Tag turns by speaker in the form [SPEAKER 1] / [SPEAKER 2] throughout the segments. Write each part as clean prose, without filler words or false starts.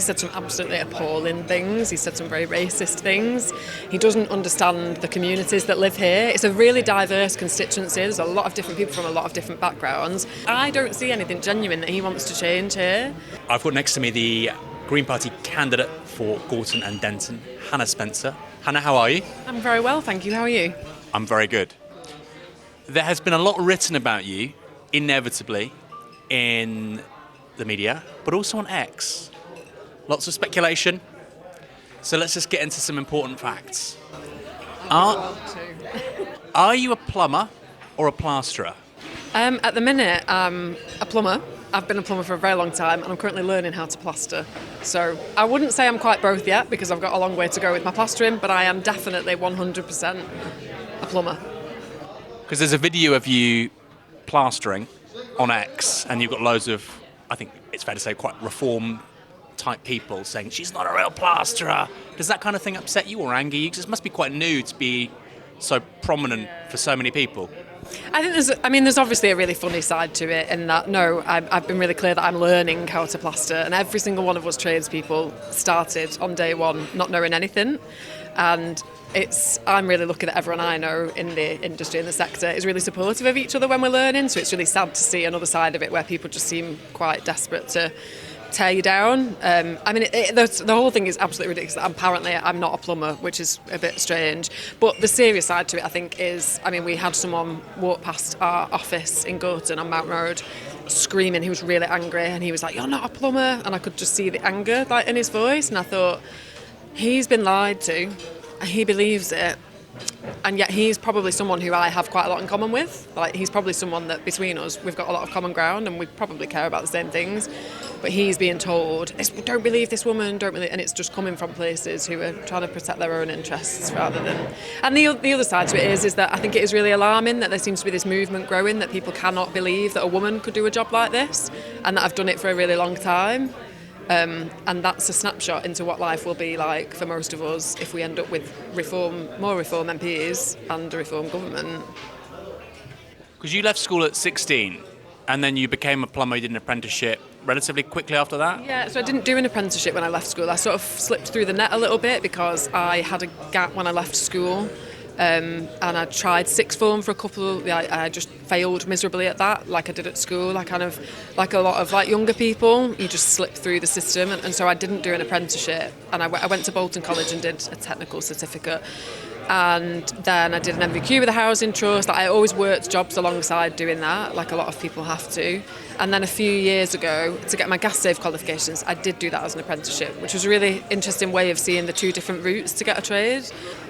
[SPEAKER 1] said some absolutely appalling things. He said some very racist things. He doesn't understand the communities that live here. It's a really diverse constituency. There's a lot of different people from a lot of different backgrounds. I don't see anything genuine that he wants to change here.
[SPEAKER 2] I've got next to me the Green Party candidate for Gorton and Denton, Hannah Spencer. Hannah, how are you?
[SPEAKER 1] I'm very well, thank you. How are you?
[SPEAKER 2] I'm very good. There has been a lot written about you, inevitably, in the media, but also on X. Lots of speculation. So let's just get into some important facts. Are you a plumber or a plasterer?
[SPEAKER 1] At the minute, I'm a plumber. I've been a plumber for a very long time and I'm currently learning how to plaster. So I wouldn't say I'm quite both yet because I've got a long way to go with my plastering, but I am definitely 100% a plumber.
[SPEAKER 2] Because there's a video of you plastering on X and you've got loads of, I think it's fair to say, quite reform type people saying she's not a real plasterer. Does that kind of thing upset you or anger you? Because it must be quite new to be so prominent for so many people.
[SPEAKER 1] I think there's obviously a really funny side to it in that, no, I've been really clear that I'm learning how to plaster, and every single one of us tradespeople started on day one not knowing anything. And I'm really lucky that everyone I know in the industry, in the sector, is really supportive of each other when we're learning, so it's really sad to see another side of it where people just seem quite desperate to tear you down. The whole thing is absolutely ridiculous. Apparently I'm not a plumber, which is a bit strange, but the serious side to it I think is, we had someone walk past our office in Gorton on Mount Road screaming. He was really angry and he was like, "You're not a plumber," and I could just see the anger in his voice, and I thought, he's been lied to, he believes it, and yet he's probably someone who I have quite a lot in common with. He's probably someone that between us we've got a lot of common ground and we probably care about the same things, but he's being told, "Don't believe this woman, don't believe," and it's just coming from places who are trying to protect their own interests rather than. And the other side to it is that I think it is really alarming that there seems to be this movement growing that people cannot believe that a woman could do a job like this, and that I've done it for a really long time. And that's a snapshot into what life will be like for most of us if we end up with more reform MPs and a reform government.
[SPEAKER 2] Because you left school at 16 and then you became a plumber, you did an apprenticeship relatively quickly after that?
[SPEAKER 1] Yeah, so I didn't do an apprenticeship when I left school. I sort of slipped through the net a little bit because I had a gap when I left school. And I tried sixth form for a couple. I just failed miserably at that, like I did at school. I kind of, like a lot of younger people, you just slip through the system, and so I didn't do an apprenticeship. And I went to Bolton College and did a technical certificate, and then I did an MVQ with a housing trust. I always worked jobs alongside doing that, like a lot of people have to. And then a few years ago, to get my gas safe qualifications, I did do that as an apprenticeship, which was a really interesting way of seeing the two different routes to get a trade.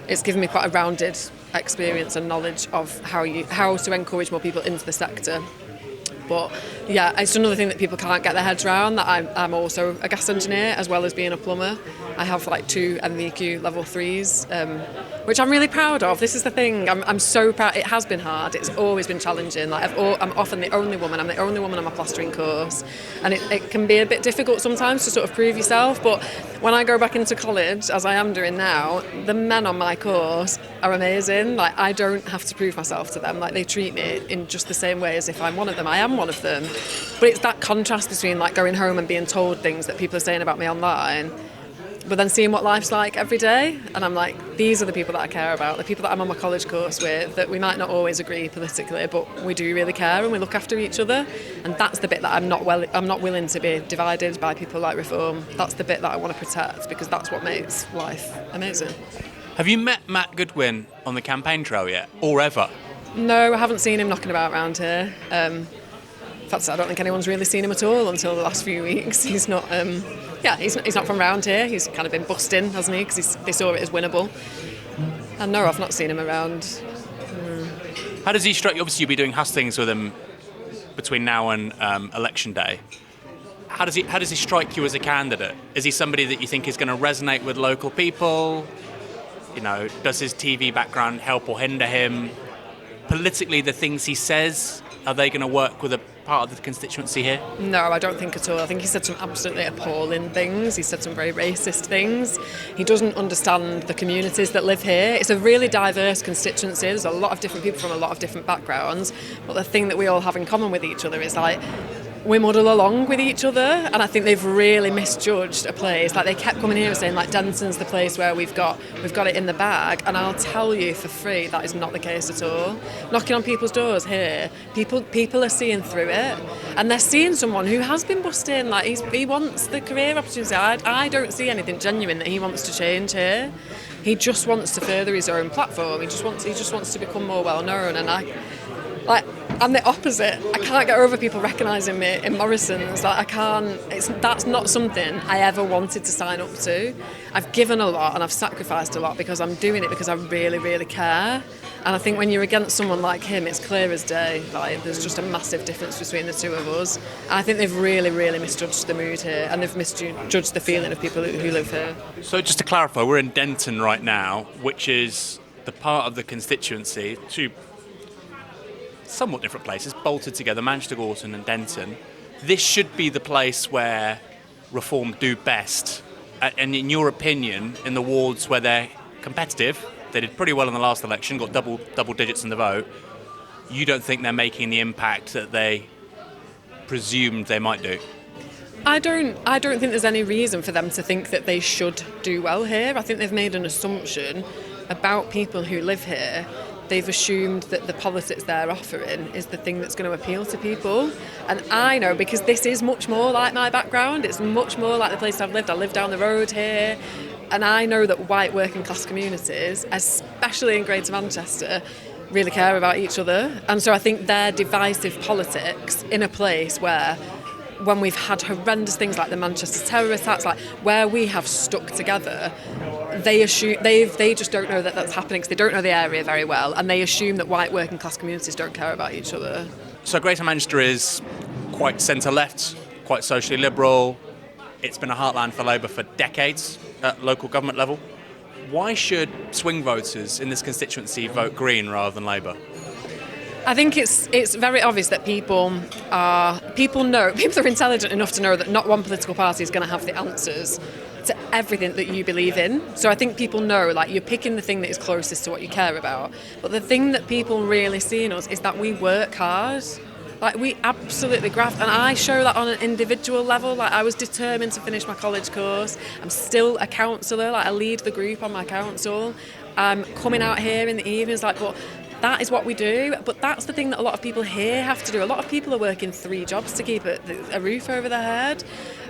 [SPEAKER 1] It's given me quite a rounded experience and knowledge of how to encourage more people into the sector. But yeah, it's another thing that people can't get their heads around, that I'm also a gas engineer as well as being a plumber. I have 2 MVQ level 3s, which I'm really proud of. This is the thing, I'm so proud. It has been hard, it's always been challenging. I'm often the only woman on my plastering course, and it can be a bit difficult sometimes to sort of prove yourself, but when I go back into college, as I am doing now, the men on my course are amazing. I don't have to prove myself to them. They treat me in just the same way as if I'm one of them. I am one of them. But it's that contrast between going home and being told things that people are saying about me online, but then seeing what life's like every day, and I'm like, these are the people that I care about, the people that I'm on my college course with, that we might not always agree politically, but we do really care and we look after each other. And that's the bit that I'm not willing to be divided by people like Reform. That's the bit that I want to protect, because that's what makes life amazing.
[SPEAKER 2] Have you met Matt Goodwin on the campaign trail yet, or ever?
[SPEAKER 1] No, I haven't seen him knocking about around here. In fact, I don't think anyone's really seen him at all until the last few weeks. He's not. He's not from around here. He's kind of been busting, hasn't he? Because they saw it as winnable. And no, I've not seen him around.
[SPEAKER 2] How does he strike you? Obviously, you'll be doing hustings with him between now and election day. How does he strike you as a candidate? Is he somebody that you think is going to resonate with local people? Does his TV background help or hinder him? Politically, the things he says, are they going to work with a part of the constituency here?
[SPEAKER 1] No, I don't think at all. I think he said some absolutely appalling things. He said some very racist things. He doesn't understand the communities that live here. It's a really diverse constituency. There's a lot of different people from a lot of different backgrounds. But the thing that we all have in common with each other is we muddle along with each other, and I think they've really misjudged a place. Like, they kept coming here and saying like Denton's the place where we've got it in the bag, and I'll tell you for free that is not the case at all. Knocking on people's doors here, people are seeing through it, and they're seeing someone who has been busting. Like, he wants the career opportunity. I don't see anything genuine that he wants to change here. He just wants to further his own platform. He just wants to become more well known, and I'm the opposite. I can't get over people recognising me in Morrison's. Like, I can't. That's not something I ever wanted to sign up to. I've given a lot and I've sacrificed a lot because I'm doing it because I really, really care. And I think when you're against someone like him, it's clear as day. Like, there's just a massive difference between the two of us. And I think they've really, really misjudged the mood here, and they've misjudged the feeling of people who live here.
[SPEAKER 2] So just to clarify, we're in Denton right now, which is the part of the constituency, two somewhat different places, bolted together, Manchester, Gorton and Denton. This should be the place where reform do best. And in your opinion, in the wards where they're competitive, they did pretty well in the last election, got double digits in the vote, you don't think they're making the impact that they presumed they might do?
[SPEAKER 1] I don't think there's any reason for them to think that they should do well here. I think they've made an assumption about people who live here. They've assumed that the politics they're offering is the thing that's going to appeal to people. And I know, because this is much more like my background, it's much more like the place I've lived. I live down the road here, and I know that white working class communities, especially in Greater Manchester, really care about each other. And so I think their divisive politics in a place where, when we've had horrendous things like the Manchester terror attacks, like where we have stuck together, they just don't know that that's happening because they don't know the area very well, and they assume that white working class communities don't care about each other.
[SPEAKER 2] So Greater Manchester is quite centre-left, quite socially liberal. It's been a heartland for Labour for decades at local government level. Why should swing voters in this constituency vote Green rather than Labour?
[SPEAKER 1] I think it's very obvious that people are intelligent enough to know that not one political party is going to have the answers to everything that you believe in. So I think people know, like, you're picking the thing that is closest to what you care about. But the thing that people really see in us is that we work hard. Like, we absolutely graft, and I show that on an individual level. Like, I was determined to finish my college course. I'm still a counsellor. Like, I lead the group on my council. I'm coming out here in the evenings, like, but that is what we do. But that's the thing that a lot of people here have to do. A lot of people are working 3 jobs to keep a roof over their head.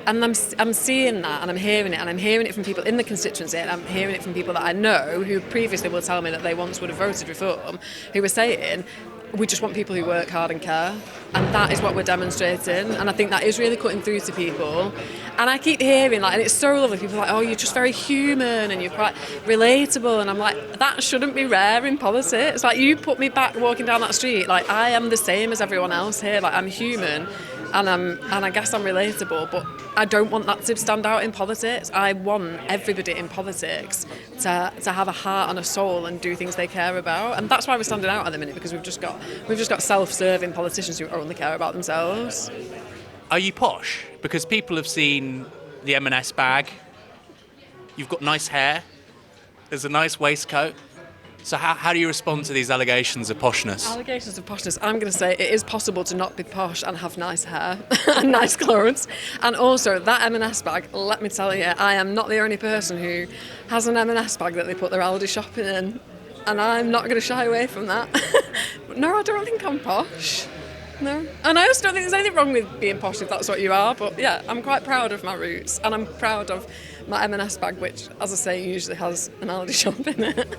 [SPEAKER 1] And I'm seeing that, and I'm hearing it, and I'm hearing it from people in the constituency, and I'm hearing it from people that I know who previously will tell me that they once would have voted reform, who are saying, we just want people who work hard and care. And that is what we're demonstrating. And I think that is really cutting through to people. And I keep hearing, like, and it's so lovely, people are like, oh, you're just very human and you're quite relatable. And I'm like, that shouldn't be rare in politics. Like, you put me back walking down that street, like, I am the same as everyone else here. Like, I'm human. And I guess I'm relatable, but I don't want that to stand out in politics. I want everybody in politics to have a heart and a soul and do things they care about, and that's why we're standing out at the minute, because we've just got self-serving politicians who only care about themselves.
[SPEAKER 2] Are you posh? Because people have seen the M&S bag. You've got nice hair. There's a nice waistcoat. So how do you respond to these allegations of poshness?
[SPEAKER 1] Allegations of poshness. I'm going to say it is possible to not be posh and have nice hair and nice clothes. And also, that M&S bag, let me tell you, I am not the only person who has an M&S bag that they put their Aldi shopping in. And I'm not going to shy away from that. But no, I don't think I'm posh. No. And I also don't think there's anything wrong with being posh if that's what you are. But yeah, I'm quite proud of my roots. And I'm proud of my M&S bag, which, as I say, usually has an Aldi shop in it.